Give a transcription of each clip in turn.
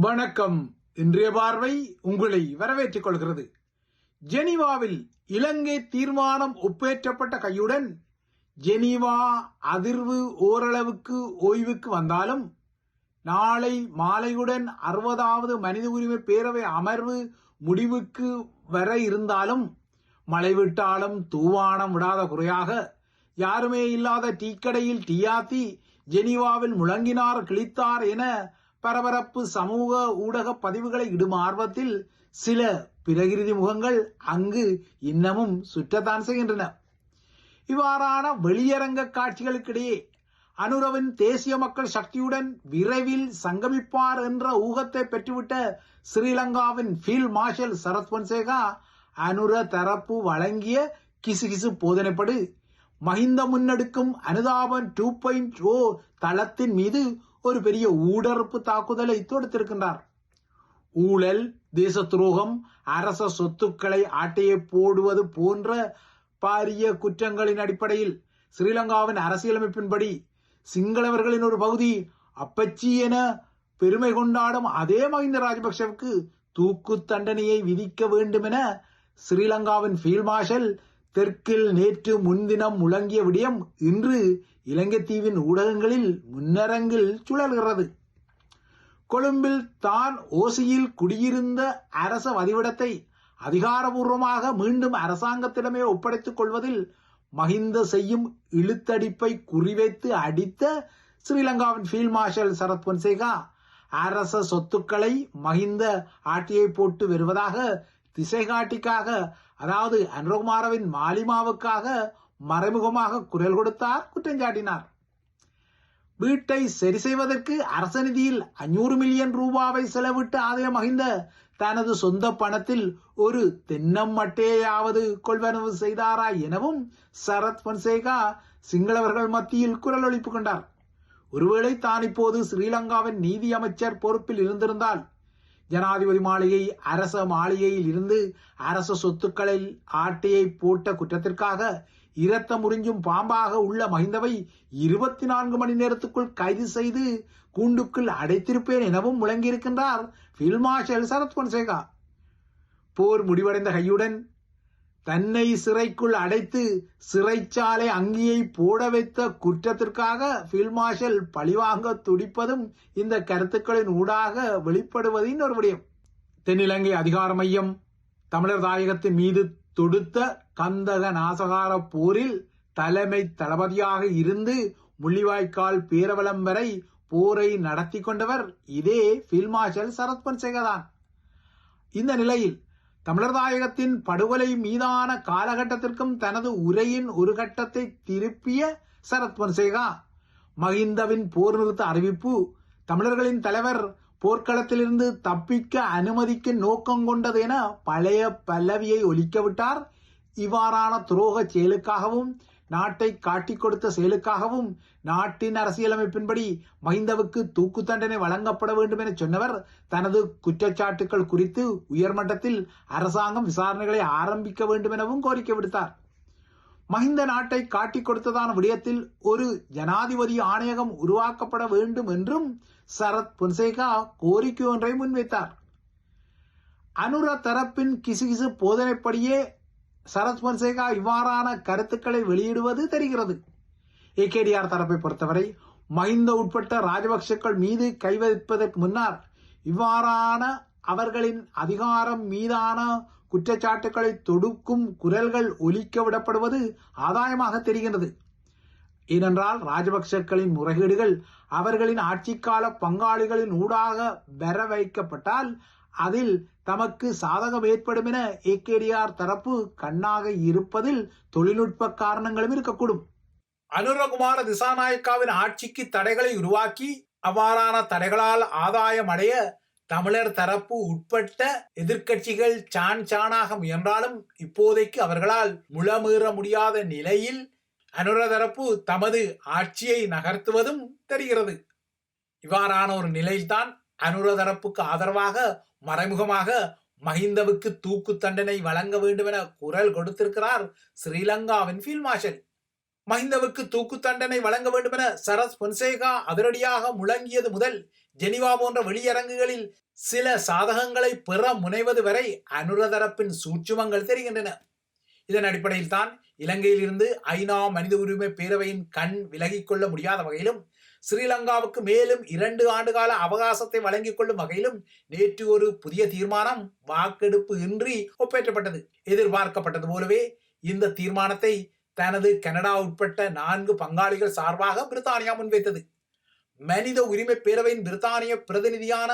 வணக்கம். இன்றைய பார்வை உங்களை வரவேற்றுக் கொள்கிறது. ஜெனீவாவில் இலங்கை தீர்மானம் ஒப்பேற்றப்பட்ட கையுடன் ஜெனீவா அதிர்வு ஓரளவுக்கு ஓய்வுக்கு வந்தாலும் நாளை மாலையுடன் 60வது மனித உரிமை பேரவை அமர்வு முடிவுக்கு வர இருந்தாலும் மழை விட்டாலும் தூவானம் விடாத குறையாக யாருமே இல்லாத டீக்கடையில் டீயாத்தி ஜெனீவாவில் முழங்கினார் கிழித்தார் என பரபரப்பு சமூக ஊடக பதிவுகளை இடும் ஆர்வத்தில் சில பிரகிருதி முகங்கள் அங்கு இன்னமும் சுற்றத்தான் செய்கின்றன. இவ்வாறான வெளியரங்க காட்சிகளுக்கிடையே அனுரவின் தேசிய மக்கள் சக்தியுடன் விரைவில் சங்கமிப்பார் என்ற ஊகத்தை பெற்றுவிட்ட ஸ்ரீலங்காவின் ஃபீல்ட் மார்ஷல் சரத் பொன்சேகா அனுர தரப்பு வழங்கிய கிசுகிசு போதனைப்படு மஹிந்த முன்னெடுக்கும் அனுதாபன் 2.0 தளத்தின் மீது ஒரு பெரிய ஊடறுப்பு தாக்குதலை தொடுத்திருக்கின்றார். ஊழல், தேச துரோகம், அரச சொத்துக்களை ஆட்டையை போடுவது போன்ற பாரிய குற்றங்களின் அடிப்படையில் ஸ்ரீலங்காவின் அரசியலமைப்பின்படி சிங்களவர்களின் ஒரு பகுதி அப்பச்சி என பெருமை கொண்டாடும் அதே மஹிந்த ராஜபக்சவுக்கு தூக்கு தண்டனையை விதிக்க வேண்டும் என ஸ்ரீலங்காவின் ஃபீல்ட் மார்ஷல் தெற்கில் நேற்று முன்தினம் முழங்கிய விடயம் இன்று இலங்கை தீவின் ஊடகங்களில் முன்னரங்கில் சுழல்கிறது. கொழும்பில் தான் ஓசியில் குடியிருந்த அரச வதிவிடத்தை அதிகாரபூர்வமாக மீண்டும் அரசாங்கத்திடமே ஒப்படைத்துக் கொள்வதில் மஹிந்த செய்யும் இழுத்தடிப்பை குறிவைத்து அடித்த ஸ்ரீலங்காவின் ஃபீல்ட் மார்ஷல் சரத் பொன்சேகா அரச சொத்துக்களை மஹிந்த ஆட்டியை போட்டு வருவதாக திசைகாட்டிக்காக, அதாவது அனுரகுமாரவின் மாலிமாவுக்காக மறைமுகமாக குரல் கொடுத்தார், குற்றஞ்சாட்டினார். வீட்டை சரி செய்வதற்கு அரச நிதியில் 500 மில்லியன் ரூபாவை செலவிட்டு ஆதாய மஹிந்த தனது சொந்த பணத்தில் ஒரு தென்னம் மட்டையாவது கொள்வனவு செய்தாரா எனவும் சரத் பொன்சேகா சிங்களவர்கள் மத்தியில் குரல் எழுப்பி கொண்டார். ஒருவேளை தான் இப்போது ஸ்ரீலங்காவின் நீதி அமைச்சர் பொறுப்பில் இருந்திருந்தால் ஜனாதிபதி மாளிகை அரச மாளிகையில் இருந்து அரச சொத்துக்களில் ஆட்டையை போட்ட குற்றத்திற்காக இரத்தம் உறிஞ்சும் பாம்பாக உள்ள மஹிந்தவை 24 மணி நேரத்துக்குள் கைது செய்து கூண்டுக்குள் அடைத்திருப்பேன் எனவும் முழங்கியிருக்கின்றார் ஃபீல்ட் மார்ஷல் சரத் பொன்சேகா. போர் முடிவடைந்த கையுடன் தன்னை சிறைக்குள் அடைத்து சிறைச்சாலை அங்கியை போட வைத்த குற்றத்திற்காக ஃபீல்ட் மார்ஷல் பழிவாங்க துடிப்பதும் இந்த கருத்துக்களின் ஊடாக வெளிப்படுவது இன்னொரு விடயம். தென்னிலங்கை அதிகார மையம் தமிழர் தாயகத்தின் மீது தொடுத்த கந்தக நாசகார போரில் தலைமை தளபதியாக இருந்து முள்ளிவாய்க்கால் பேரவலம் வரை போரை நடத்தி கொண்டவர் இதே ஃபீல்ட் மார்ஷல் சரத் பொன்சேகா தான். இந்த நிலையில் தமிழர் தாயகத்தின் படுகொலை மீதான காலகட்டத்திற்கும் தனது உரையின் ஒரு கட்டத்தை திருப்பிய சரத் பொன்சேகா மஹிந்தவின் போர் நிறுத்த அறிவிப்பு தமிழர்களின் தலைவர் போர்க்களத்திலிருந்து தப்பிக்க அனுமதிக்க நோக்கம் கொண்டது என பழைய பல்லவியை ஒலிக்கவிட்டார். இவ்வாறான துரோக செயலுக்காகவும் நாட்டை காட்டிக் கொடுத்த செயலுக்காகவும் நாட்டின் அரசியலமைப்பின்படி மஹிந்தவுக்கு தூக்கு தண்டனை வழங்கப்பட வேண்டும் என சொன்னவர் தனது குற்றச்சாட்டுகள் குறித்து உயர்மட்டத்தில் அரசாங்கம் விசாரணைகளை ஆரம்பிக்க வேண்டும் எனவும் கோரிக்கை விடுத்தார். மஹிந்த நாட்டை காட்டிக் கொடுத்ததான விடயத்தில் ஒரு ஜனாதிபதி ஆணையகம் உருவாக்கப்பட வேண்டும் என்றும் சரத் பொன்சேகா கோரிக்கை ஒன்றை முன்வைத்தார். அனுர தரப்பின் கிசுகிசு போதனைப்படியே சரத் பொன்சேகா இவ்வாறான கருத்துக்களை வெளியிடுவது தெரிகிறது. ஏகேடிஆர் தரப்பை பொறுத்தவரை மஹிந்த உட்பட்ட ராஜபக்சக்கள் மீது கை வைப்பதற்கு முன்னர் இவ்வாறான அவர்களின் அதிகாரம் மீதான குற்றச்சாட்டுக்களை தொடுக்கும் குரல்கள் ஒலிக்க விடப்படுவது ஆதாயமாக தெரிகிறது. ஏனென்றால் ராஜபக்சக்களின் முறைகேடுகள் அவர்களின் ஆட்சிக்கால பங்காளிகளின் ஊடாக பெற வைக்கப்பட்டால் அதில் தமக்கு சாதகம் ஏற்படும் என ஏகேடிஆர் தரப்பு கண்ணாக இருப்பதில் தொழில்நுட்ப காரணங்களும் இருக்கக்கூடும். அனுரகுமார திசாநாயக்காவின் ஆட்சிக்கு தடைகளை உருவாக்கி அவ்வாறான தடைகளால் ஆதாயம் அடைய தமிழர் தரப்பு உட்பட்ட எதிர்க்கட்சிகள் சாணாக முயன்றாலும் இப்போதைக்கு அவர்களால் முழமீற முடியாத நிலையில் அனுர தரப்பு தமது ஆட்சியை நகர்த்துவதும் தெரிகிறது. இவ்வாறான ஒரு நிலையில்தான் அனுர தரப்புக்கு ஆதரவாக மறைமுகமாக மஹிந்தவுக்கு தூக்கு தண்டனை வழங்க வேண்டும் என குரல் கொடுத்திருக்கிறார் ஸ்ரீலங்காவின் ஃபீல்ட் மார்ஷல். மஹிந்தவுக்கு தூக்கு தண்டனை வழங்க வேண்டும் என சரத் பொன்சேகா அதிரடியாக முழங்கியது முதல் ஜெனிவா போன்ற வெளியரங்குகளில் சில சாதகங்களை பெற முனைவது வரை அனுர தரப்பின் சூட்சுமங்கள் தெரிகின்றன. இதன் அடிப்படையில் தான் இலங்கையில் இருந்து ஐநா மனித உரிமை பேரவையின் கண் விலகிக் கொள்ள முடியாத வகையிலும் ஸ்ரீலங்காவுக்கு மேலும் 2 ஆண்டுகால அவகாசத்தை வழங்கிக் கொள்ளும் வகையிலும் நேற்று ஒரு புதிய தீர்மானம் வாக்கெடுப்பு இன்றி ஒப்பேற்றப்பட்டது. எதிர்பார்க்கப்பட்டது போலவே இந்த தீர்மானத்தை தனது கனடா உட்பட்ட 4 பங்காளிகள் சார்பாக பிரித்தானியா முன்வைத்தது. மனித உரிமை பேரவையின் பிரித்தானிய பிரதிநிதியான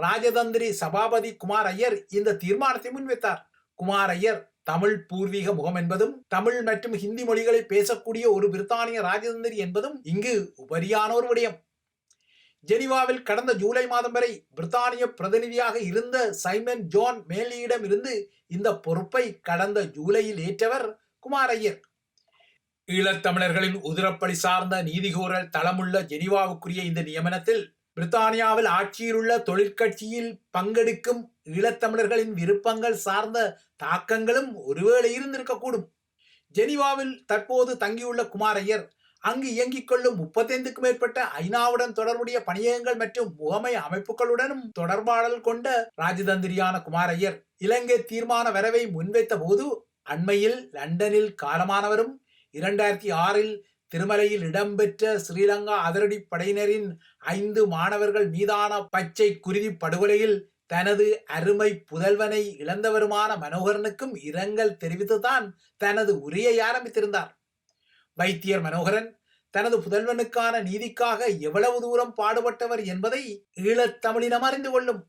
ராஜதந்திரி சபாபதி குமார் ஐயர் இந்த தீர்மானத்தை முன்வைத்தார். குமார் ஐயர் தமிழ் பூர்வீக முகம் என்பதும் தமிழ் மற்றும் ஹிந்தி மொழிகளை பேசக்கூடிய ஒரு பிரித்தானிய ராஜதந்திரி என்பதும் இங்கு உபரியான ஒரு விடயம். ஜெனிவாவில் கடந்த ஜூலை மாதம் வரை பிரித்தானிய பிரதிநிதியாக இருந்த சைமன் ஜான் மேலியிடம் இருந்து இந்த பொறுப்பை கடந்த ஜூலையில் ஏற்றவர் குமார் ஐயர். ஈழத்தமிழர்களின் உதிரப்படி சார்ந்த நீதிகோரல் தளமுள்ள ஜெனிவாவுக்குரிய இந்த நியமனத்தில் பிரித்தானியாவில் ஆட்சியில் உள்ள தொழிற்கட்சியில் பங்கெடுக்கும் ஈழத்தமிழர்களின் விருப்பங்கள் சார்ந்த தாக்கங்களும் ஒருவேளை இருந்திருக்கக்கூடும். ஜெனிவாவில் தற்போது தங்கியுள்ள குமார் ஐயர் அங்கு இயங்கிக் கொள்ளும் 35க்கும் மேற்பட்ட ஐநாவுடன் தொடர்புடைய பணியகங்கள் மற்றும் முகமை அமைப்புகளுடனும் தொடர்பாடல் கொண்ட ராஜதந்திரியான குமார் ஐயர் இலங்கை தீர்மான வரவை முன்வைத்த போது அண்மையில் லண்டனில் காலமானவரும் 2006இல் திருமலையில் இடம்பெற்ற ஸ்ரீலங்கா அதிரடி படையினரின் 5 மாணவர்கள் மீதான பச்சை குருதி படுகொலையில் தனது அருமை புதல்வனை இழந்தவருமான மனோகரனுக்கும் இரங்கல் தெரிவித்துதான் தனது உரையை ஆரம்பித்திருந்தார். வைத்தியர் மனோகரன் தனது புதல்வனுக்கான நீதிக்காக எவ்வளவு தூரம் பாடுபட்டவர் என்பதை ஈழத்தமிழினம் அறிந்து கொள்ளும்.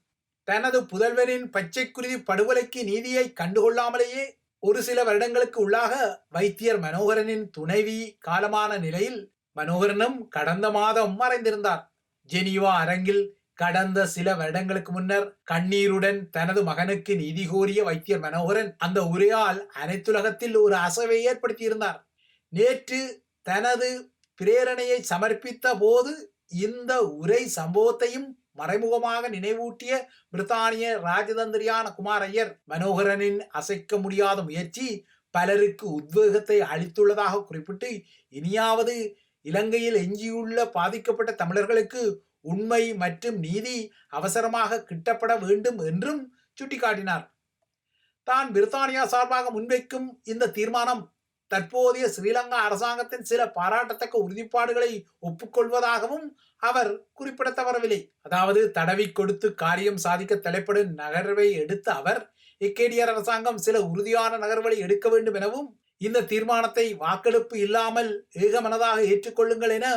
தனது புதல்வனின் பச்சை குருதி படுகொலைக்கு நீதியை கண்டுகொள்ளாமலேயே ஒரு சில வருடங்களுக்கு உள்ளாக வைத்தியர் மனோகரனின் துணைவி காலமான நிலையில் மனோகரனும் கடந்த மாதம் மறைந்திருந்தார். ஜெனீவா அரங்கில் கடந்த சில வருடங்களுக்கு முன்னர் கண்ணீருடன் தனது மகனுக்கு நீதி கோரிய வைத்தியர் மனோகரன் அந்த உரையால் அனைத்துலகத்தில் ஒரு அசைவை ஏற்படுத்தியிருந்தார். நேற்று தனது பிரேரணையை சமர்ப்பித்த போது இந்த உரை சம்பவத்தையும் மறைமுகமாக நினைவூட்டிய பிரித்தானிய ராஜதந்திரியான குமார் ஐயர் மனோகரனின் அசைக்க முடியாத முயற்சி பலருக்கு உத்வேகத்தை அளித்துள்ளதாக குறிப்பிட்டு இனியாவது இலங்கையில் எஞ்சியுள்ள பாதிக்கப்பட்ட தமிழர்களுக்கு உண்மை மற்றும் நீதி அவசரமாக கிட்டப்பட வேண்டும் என்றும் சுட்டிக்காட்டினார். தான் பிரித்தானியா சார்பாக முன்வைக்கும் இந்த தீர்மானம் தற்போதைய ஸ்ரீலங்கா அரசாங்கத்தின் சில பாராட்டத்தக்க உறுதிப்பாடுகளை ஒப்புக்கொள்வதாகவும் அவர் குறிப்பிட தவறவில்லை. அதாவது தடவி கொடுத்து காரியம் சாதிக்க தலைப்படும் நகர்வை எடுத்த அவர் இக்கேடியர் அரசாங்கம் சில உறுதியான நகர்வுகளை எடுக்க வேண்டும் எனவும் இந்த தீர்மானத்தை வாக்கெடுப்பு இல்லாமல் ஏகமனதாக ஏற்றுக்கொள்ளுங்கள் என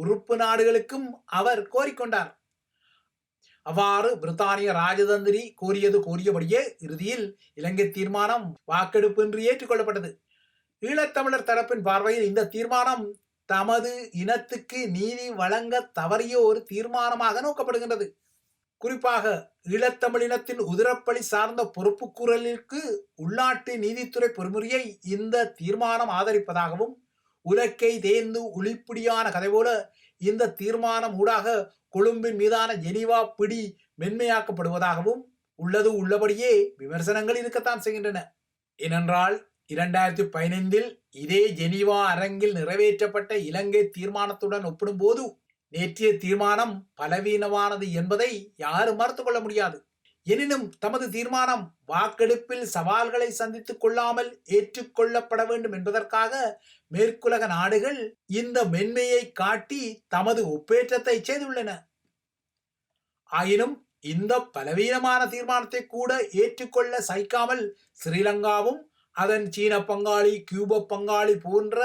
உறுப்பு நாடுகளுக்கும் அவர் கோரிக்கொண்டார். அவ்வாறு பிரித்தானிய ராஜதந்திரி கோரியபடியே இறுதியில் இலங்கை தீர்மானம் வாக்கெடுப்பின்றி ஏற்றுக்கொள்ளப்பட்டது. ஈழத்தமிழர் தரப்பின் பார்வையில் இந்த தீர்மானம் தமது இனத்துக்கு நீதி வழங்க தவறிய ஒரு தீர்மானமாக நோக்கப்படுகின்றது. குறிப்பாக ஈழத்தமிழினத்தின் உதிரப்பலி சார்ந்த பொறுப்புக்கூறலிற்கு உள்நாட்டு நீதித்துறை பொறிமுறையை இந்த தீர்மானம் ஆதரிப்பதாகவும் உலக்கை தேர்ந்து உளிப்பிடியான கதை போல இந்த தீர்மானம் ஊடாக கொழும்பின் மீதான ஜெனீவா பிடி மென்மையாக்கப்படுவதாகவும் உள்ளது உள்ளபடியே விமர்சனங்கள் இருக்கத்தான் செய்கின்றன. ஏனென்றால் 2015இல் இதே ஜெனீவா அரங்கில் நிறைவேற்றப்பட்ட இலங்கை தீர்மானத்துடன் ஒப்பிடும்போது நேற்றைய தீர்மானம் பலவீனமானது என்பதை யாரும் மறுத்துக் கொள்ள முடியாது. எனினும் தமது தீர்மானம் வாக்கெடுப்பில் சவால்களை சந்தித்துக் கொள்ளாமல் ஏற்றுக்கொள்ளப்பட வேண்டும் என்பதற்காக மேற்குலக நாடுகள் இந்த மென்மையை காட்டி தமது ஒப்பேற்றத்தை செய்துள்ளன. ஆயினும் இந்த பலவீனமான தீர்மானத்தை கூட ஏற்றுக்கொள்ள சகிக்காமல் ஸ்ரீலங்காவும் அதன் சீன பங்காளி கியூபா பங்காளி போன்ற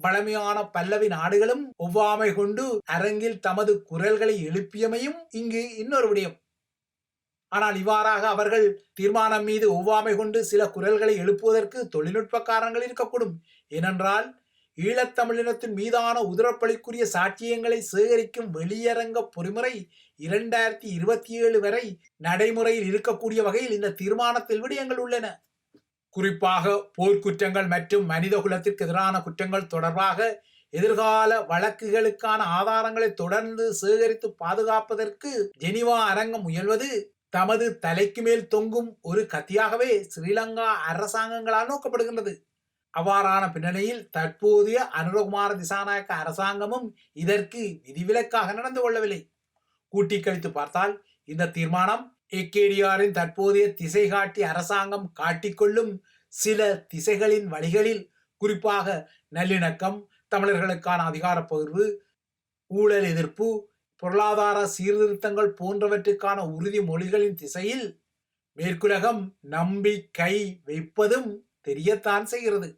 பழமையான பல்லவி நாடுகளும் ஒவ்வாமை கொண்டு அரங்கில் தமது குரல்களை எழுப்பியமையும் இங்கு இன்னொரு விடயம். ஆனால் இவ்வாறாக அவர்கள் தீர்மானம் மீது ஒவ்வாமை கொண்டு சில குரல்களை எழுப்புவதற்கு தொழில்நுட்ப காரணங்கள் இருக்கக்கூடும். ஏனென்றால் ஈழத்தமிழினத்தின் மீதான உதிரப்பலிக்குரிய சாட்சியங்களை சேகரிக்கும் வெளியரங்க பொறிமுறை 2027 வரை நடைமுறையில் இருக்கக்கூடிய வகையில் இந்த தீர்மானத்தில் விடயங்கள் உள்ளன. குறிப்பாக போர்க்குற்றங்கள் மற்றும் மனித குலத்திற்கு எதிரான குற்றங்கள் தொடர்பாக எதிர்கால வழக்குகளுக்கான ஆதாரங்களை தொடர்ந்து சேகரித்து பாதுகாப்பதற்கு ஜெனீவா அரங்கம் முயல்வது தமது தலைக்கு மேல் தொங்கும் ஒரு கத்தியாகவே ஸ்ரீலங்கா அரசாங்கங்களால் நோக்கப்படுகின்றது. அவ்வாறான பின்னணியில் தற்போதைய அனுரகுமார திசாநாயக்க அரசாங்கமும் இதற்கு விதிவிலக்காக நடந்து கொள்ளவில்லை. கூட்டி கழித்து பார்த்தால் இந்த தீர்மானம் ஏகேடிஆரின் தற்போதைய திசை காட்டி அரசாங்கம் காட்டிக்கொள்ளும் சில திசைகளின் வழிகளில், குறிப்பாக நல்லிணக்கம், தமிழர்களுக்கான அதிகார பகிர்வு, ஊழல் எதிர்ப்பு, பொருளாதார சீர்திருத்தங்கள் போன்றவற்றுக்கான உறுதிமொழிகளின் திசையில் மேற்குலகம் நம்பிக்கை வைப்பதும் தெரியத்தான் செய்கிறது.